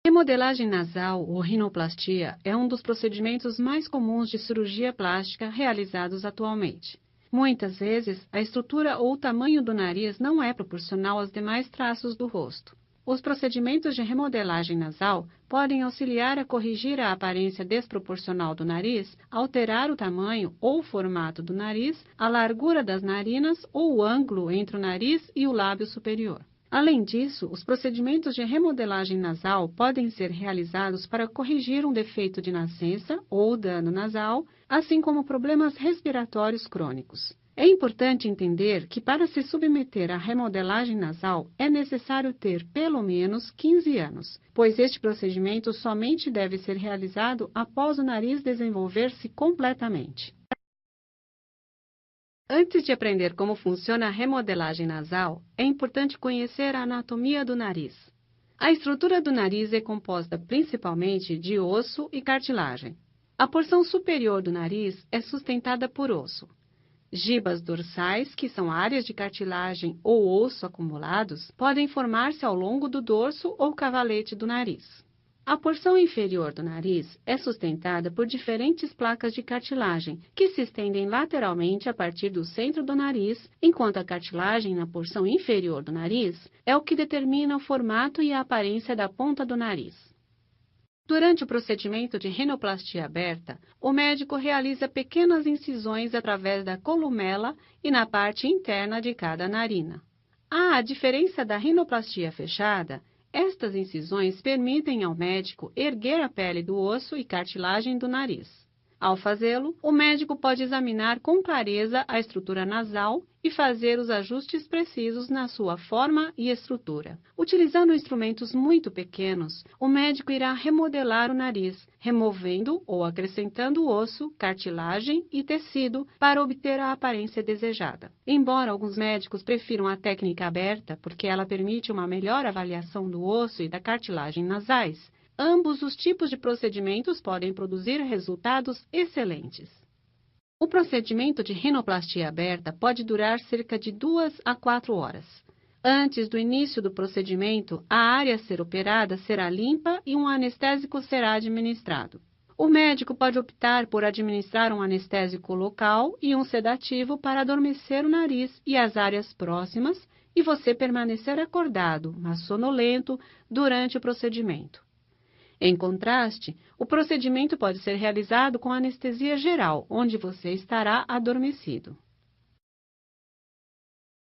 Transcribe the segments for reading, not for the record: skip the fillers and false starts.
Remodelagem nasal ou rinoplastia é um dos procedimentos mais comuns de cirurgia plástica realizados atualmente. Muitas vezes, a estrutura ou o tamanho do nariz não é proporcional aos demais traços do rosto. Os procedimentos de remodelagem nasal podem auxiliar a corrigir a aparência desproporcional do nariz, alterar o tamanho ou formato do nariz, a largura das narinas ou o ângulo entre o nariz e o lábio superior. Além disso, os procedimentos de remodelagem nasal podem ser realizados para corrigir um defeito de nascença ou dano nasal, assim como problemas respiratórios crônicos. É importante entender que para se submeter à remodelagem nasal é necessário ter pelo menos 15 anos, pois este procedimento somente deve ser realizado após o nariz desenvolver-se completamente. Antes de aprender como funciona a remodelagem nasal, é importante conhecer a anatomia do nariz. A estrutura do nariz é composta principalmente de osso e cartilagem. A porção superior do nariz é sustentada por osso. Gibas dorsais, que são áreas de cartilagem ou osso acumulados, podem formar-se ao longo do dorso ou cavalete do nariz. A porção inferior do nariz é sustentada por diferentes placas de cartilagem, que se estendem lateralmente a partir do centro do nariz, enquanto a cartilagem na porção inferior do nariz é o que determina o formato e a aparência da ponta do nariz. Durante o procedimento de rinoplastia aberta, o médico realiza pequenas incisões através da columela e na parte interna de cada narina. A diferença da rinoplastia fechada, estas incisões permitem ao médico erguer a pele do osso e cartilagem do nariz. Ao fazê-lo, o médico pode examinar com clareza a estrutura nasal e fazer os ajustes precisos na sua forma e estrutura. Utilizando instrumentos muito pequenos, o médico irá remodelar o nariz, removendo ou acrescentando osso, cartilagem e tecido para obter a aparência desejada. Embora alguns médicos prefiram a técnica aberta porque ela permite uma melhor avaliação do osso e da cartilagem nasais, ambos os tipos de procedimentos podem produzir resultados excelentes. O procedimento de rinoplastia aberta pode durar cerca de 2 a 4 horas. Antes do início do procedimento, a área a ser operada será limpa e um anestésico será administrado. O médico pode optar por administrar um anestésico local e um sedativo para adormecer o nariz e as áreas próximas e você permanecer acordado, mas sonolento, durante o procedimento. Em contraste, o procedimento pode ser realizado com anestesia geral, onde você estará adormecido.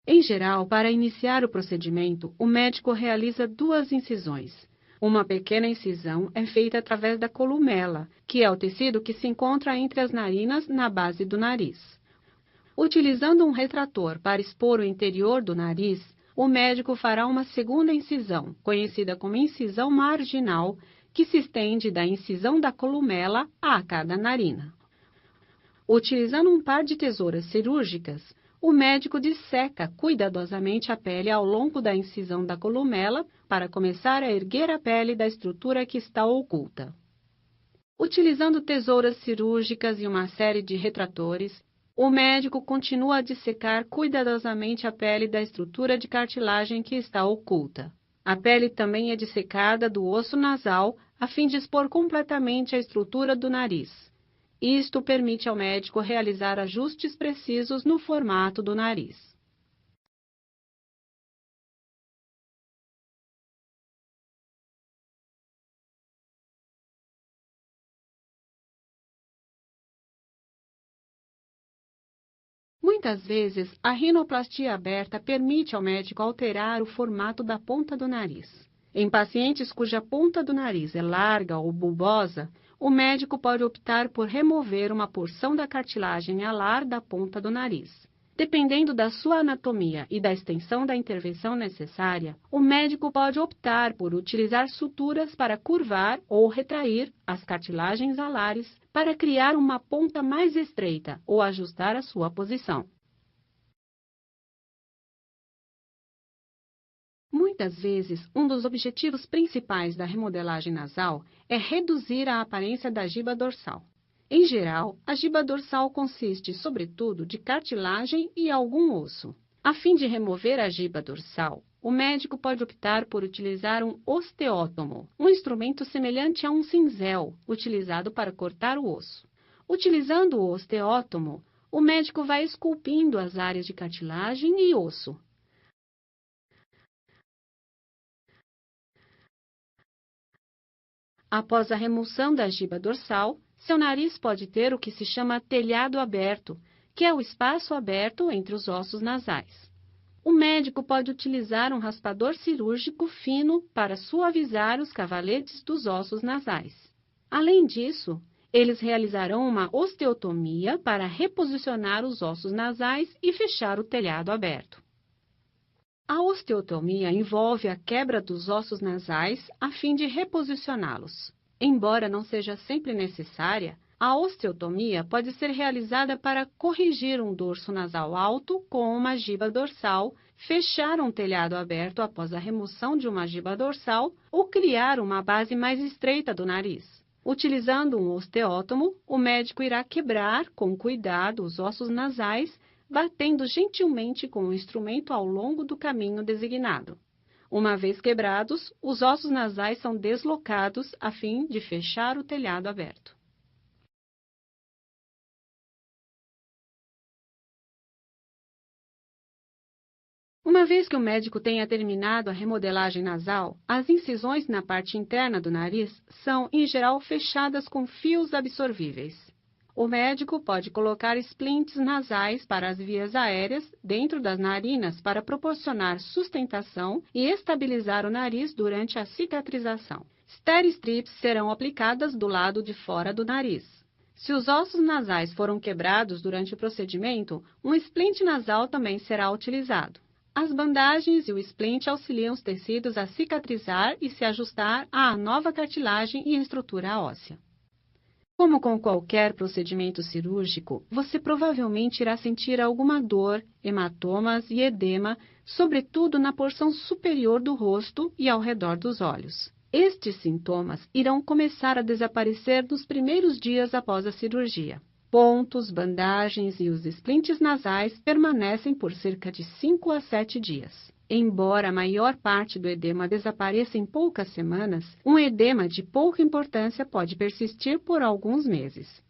Em geral, para iniciar o procedimento, o médico realiza 2 incisões. Uma pequena incisão é feita através da columela, que é o tecido que se encontra entre as narinas na base do nariz. Utilizando um retrator para expor o interior do nariz, o médico fará uma segunda incisão, conhecida como incisão marginal, que se estende da incisão da columela a cada narina. Utilizando um par de tesouras cirúrgicas, o médico disseca cuidadosamente a pele ao longo da incisão da columela para começar a erguer a pele da estrutura que está oculta. Utilizando tesouras cirúrgicas e uma série de retratores, o médico continua a dissecar cuidadosamente a pele da estrutura de cartilagem que está oculta. A pele também é dissecada do osso nasal a fim de expor completamente a estrutura do nariz. Isto permite ao médico realizar ajustes precisos no formato do nariz. Muitas vezes, a rinoplastia aberta permite ao médico alterar o formato da ponta do nariz. Em pacientes cuja ponta do nariz é larga ou bulbosa, o médico pode optar por remover uma porção da cartilagem alar da ponta do nariz. Dependendo da sua anatomia e da extensão da intervenção necessária, o médico pode optar por utilizar suturas para curvar ou retrair as cartilagens alares para criar uma ponta mais estreita ou ajustar a sua posição. Muitas vezes, um dos objetivos principais da remodelagem nasal é reduzir a aparência da giba dorsal. Em geral, a giba dorsal consiste, sobretudo, de cartilagem e algum osso. A fim de remover a giba dorsal, o médico pode optar por utilizar um osteótomo, um instrumento semelhante a um cinzel, utilizado para cortar o osso. Utilizando o osteótomo, o médico vai esculpindo as áreas de cartilagem e osso. Após a remoção da giba dorsal, seu nariz pode ter o que se chama telhado aberto, que é o espaço aberto entre os ossos nasais. O médico pode utilizar um raspador cirúrgico fino para suavizar os cavaletes dos ossos nasais. Além disso, eles realizarão uma osteotomia para reposicionar os ossos nasais e fechar o telhado aberto. A osteotomia envolve a quebra dos ossos nasais a fim de reposicioná-los. Embora não seja sempre necessária, a osteotomia pode ser realizada para corrigir um dorso nasal alto com uma giba dorsal, fechar um telhado aberto após a remoção de uma giba dorsal ou criar uma base mais estreita do nariz. Utilizando um osteótomo, o médico irá quebrar com cuidado os ossos nasais, batendo gentilmente com o instrumento ao longo do caminho designado. Uma vez quebrados, os ossos nasais são deslocados a fim de fechar o telhado aberto. Uma vez que o médico tenha terminado a remodelagem nasal, as incisões na parte interna do nariz são, em geral, fechadas com fios absorvíveis. O médico pode colocar splints nasais para as vias aéreas dentro das narinas para proporcionar sustentação e estabilizar o nariz durante a cicatrização. Steri-strips serão aplicadas do lado de fora do nariz. Se os ossos nasais foram quebrados durante o procedimento, um splint nasal também será utilizado. As bandagens e o splint auxiliam os tecidos a cicatrizar e se ajustar à nova cartilagem e estrutura óssea. Como com qualquer procedimento cirúrgico, você provavelmente irá sentir alguma dor, hematomas e edema, sobretudo na porção superior do rosto e ao redor dos olhos. Estes sintomas irão começar a desaparecer nos primeiros dias após a cirurgia. Pontos, bandagens e os splints nasais permanecem por cerca de 5 a 7 dias. Embora a maior parte do edema desapareça em poucas semanas, um edema de pouca importância pode persistir por alguns meses.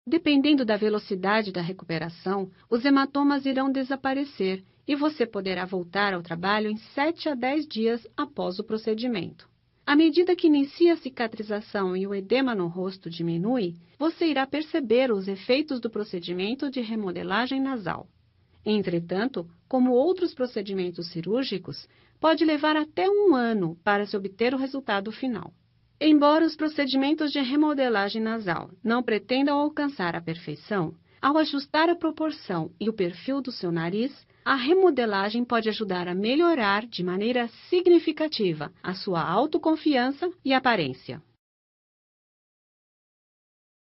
Dependendo da velocidade da recuperação, os hematomas irão desaparecer e você poderá voltar ao trabalho em 7 a 10 dias após o procedimento. À medida que inicia a cicatrização e o edema no rosto diminui, você irá perceber os efeitos do procedimento de remodelagem nasal. Entretanto, como outros procedimentos cirúrgicos, pode levar até 1 ano para se obter o resultado final. Embora os procedimentos de remodelagem nasal não pretendam alcançar a perfeição, ao ajustar a proporção e o perfil do seu nariz, a remodelagem pode ajudar a melhorar de maneira significativa a sua autoconfiança e aparência.